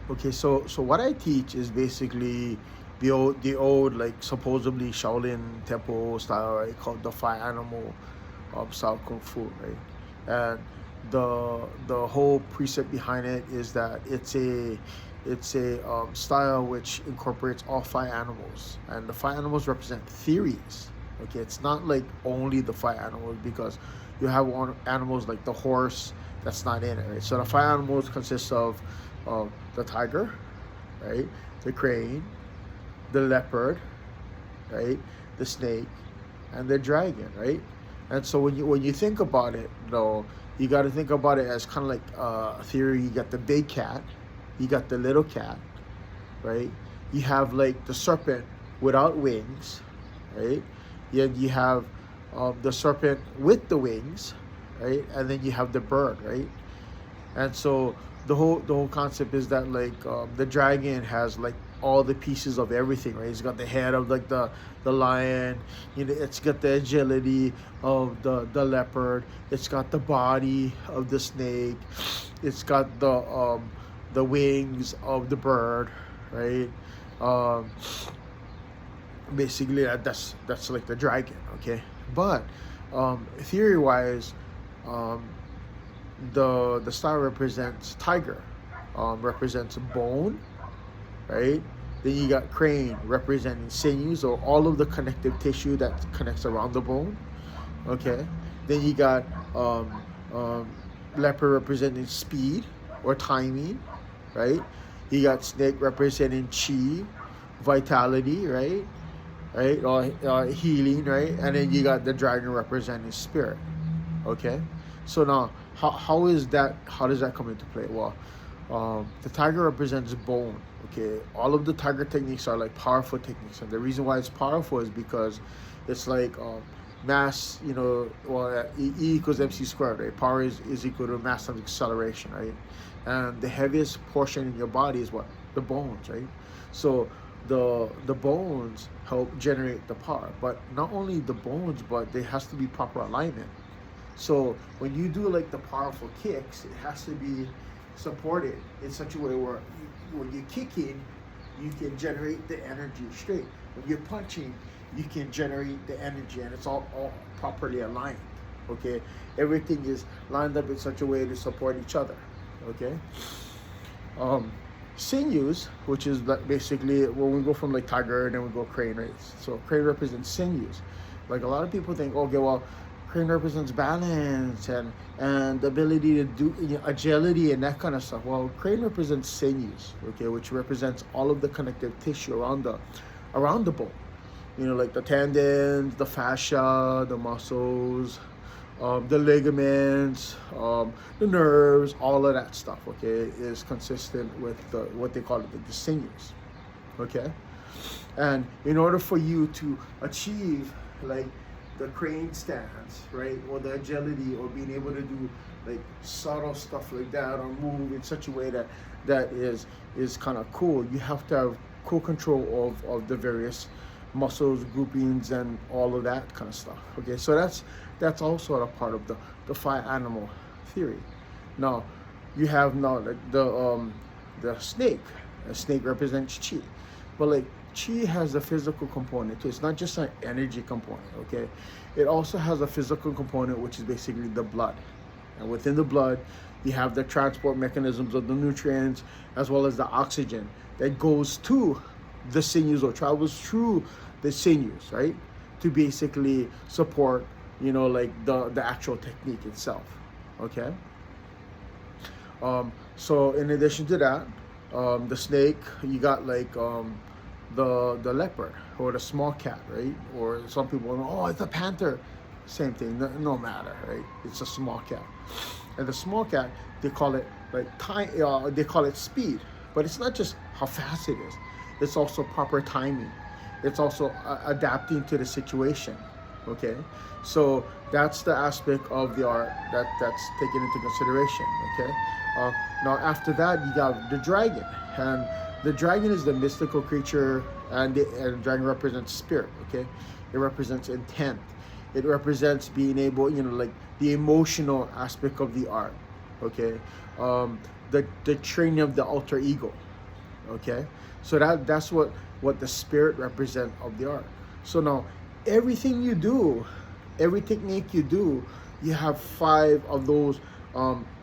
Okay, so what I teach is basically the old like supposedly Shaolin temple style, right? Called the five animal style kung fu, right? And the whole precept behind it is that it's a style which incorporates all five animals, and the five animals represent theories. Okay, it's not like only the five animals, because you have one animals like the horse that's not in it, right? So the five animals consist of the tiger, right? The crane, the leopard, right? The snake, and the dragon, right? And so when you think about it, though, you got to think about it as kind of like a theory. You got the big cat, you got the little cat, right? You have like the serpent without wings, right? You have the serpent with the wings, right? And then you have the bird, right? And so the whole concept is that like the dragon has like all the pieces of everything, right? It's got the head of like the lion, it's got the agility of the leopard, it's got the body of the snake, it's got the wings of the bird, right? um Basically that's like the dragon, okay? But theory wise, um the star represents tiger, represents bone, right? Then you got crane representing sinews, or all of the connective tissue that connects around the bone, okay? Then you got um, um, leopard representing speed or timing, right? You got snake representing chi, vitality, right? Right, healing, right? And then you got the dragon representing spirit, okay? So now, how does that come into play? Well, the tiger represents bone, okay? All of the tiger techniques are like powerful techniques, and the reason why it's powerful is because it's like mass, E equals mc squared, right? Power is equal to mass times acceleration, right? And the heaviest portion in your body is what? The bones, right? So the bones help generate the power, but not only the bones, but there has to be proper alignment. So when you do like the powerful kicks, it has to be supported in such a way where when you're kicking, you can generate the energy straight. When you're punching, you can generate the energy, and it's all properly aligned. Okay, everything is lined up in such a way to support each other. Okay. Um, Sinews, which is like basically when we go from like tiger and then we go crane, right? So crane represents sinews. Like a lot of people think, okay, well, crane represents balance and the ability to do, agility and that kind of stuff. Well, crane represents sinews, okay, which represents all of the connective tissue around the bone. Like the tendons, the fascia, the muscles, the ligaments, the nerves, all of that stuff, okay, is consistent with what they call it, the sinews, okay? And in order for you to achieve like the crane stance, right, or the agility, or being able to do like subtle stuff like that, or move in such a way that is kind of cool, you have to have cool control of the various muscles groupings and all of that kind of stuff, okay? So that's also a part of the five animal theory. Now you have now like the snake. A snake represents chi, but like chi has a physical component too. It's not just an energy component, okay? It also has a physical component, which is basically the blood, and within the blood you have the transport mechanisms of the nutrients as well as the oxygen that goes to the sinews or travels through the sinews, right, to basically support like the actual technique itself, okay? So in addition to that, the snake, you got like the leopard or the small cat, right? Or some people know, oh, it's a panther. Same thing, no matter, right? It's a small cat. And the small cat, they call it like they call it speed, but it's not just how fast it is. It's also proper timing. It's also adapting to the situation. Okay, so that's the aspect of the art that's taken into consideration. Okay, now after that you got the dragon, and the dragon is the mystical creature, and the dragon represents spirit. Okay, it represents intent. It represents being able, like the emotional aspect of the art. Okay, the training of the alter ego. Okay, so that's what the spirit represent of the art. So now everything you do, every technique you do, you have five of those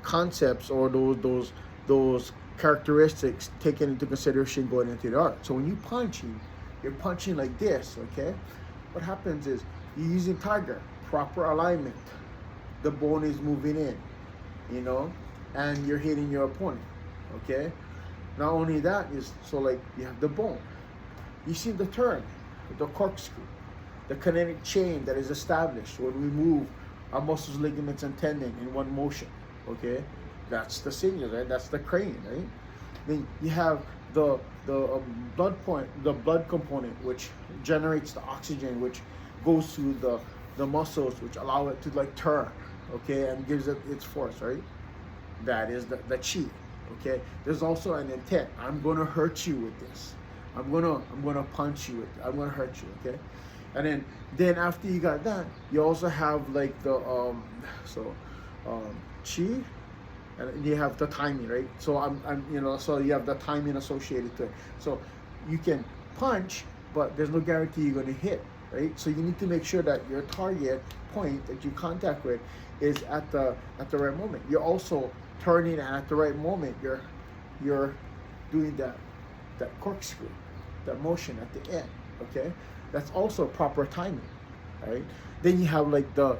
concepts, or those characteristics taken into consideration going into the art. So when you punching, you're punching like this. Okay, what happens is you're using tiger, proper alignment, the bone is moving in, you know, and you're hitting your opponent. Okay, not only that is, so like you have the bone, you see the turn, the corkscrew, the kinetic chain that is established when we move our muscles, ligaments, and tendon in one motion. Okay, that's the sinews, right? That's the crane, right? Then you have the blood component, which generates the oxygen, which goes to the muscles, which allow it to like turn, okay, and gives it its force, right? That is the chi. Okay, there's also an intent. I'm gonna hurt you with this. I'm gonna punch you with it. I'm gonna hurt you. Okay, and then after you got that, you also have like the chi, and you have the timing, right? So so you have the timing associated to it. So you can punch, but there's no guarantee you're gonna hit, right? So you need to make sure that your target point that you contact with is at the right moment. You're also turning, and at the right moment you're doing that corkscrew, that motion at the end. Okay, that's also proper timing, right? Then you have like the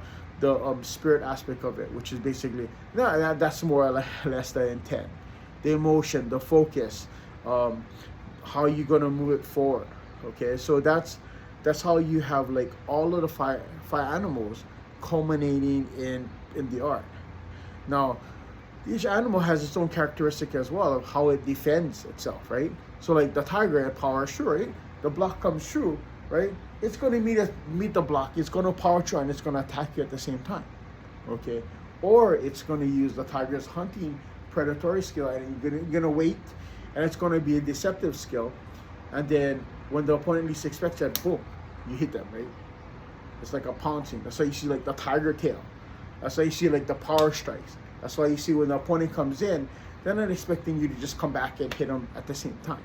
spirit aspect of it, which is basically that's more or less the intent, the emotion, the focus, how you gonna move it forward. Okay, so that's how you have like all of the five animals culminating in the art. Now each animal has its own characteristic as well of how it defends itself, right? So like the tiger power through, right? The block comes through, right? It's going to meet the block. It's going to power through, and it's going to attack you at the same time, okay? Or it's going to use the tiger's hunting predatory skill, and you're going to wait, and it's going to be a deceptive skill, and then when the opponent least expects it, boom, you hit them, right? It's like a pouncing. That's why you see like the tiger tail. That's why you see like the power strikes. That's why you see when the opponent comes in, they're not expecting you to just come back and hit them at the same time.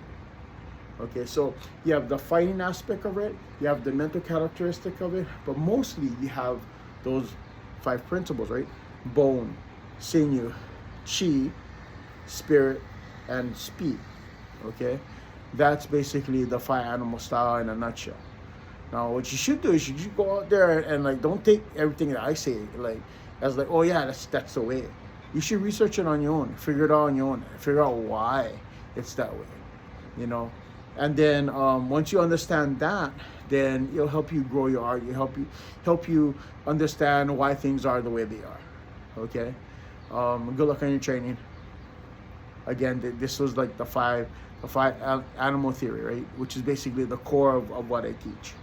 Okay, so you have the fighting aspect of it, you have the mental characteristic of it, but mostly you have those five principles, right? Bone, sinew, chi, spirit, and speed. Okay, that's basically the five animal style in a nutshell. Now, what you should do is you should go out there and like don't take everything that I say like as like, oh yeah, that's the way. You should research it on your own, figure it out on your own, figure out why it's that way, you know. And then once you understand that, then it'll help you grow your art. It'll help you understand why things are the way they are. Okay. Good luck on your training. Again, this was like the five animal theory, right? Which is basically the core of what I teach.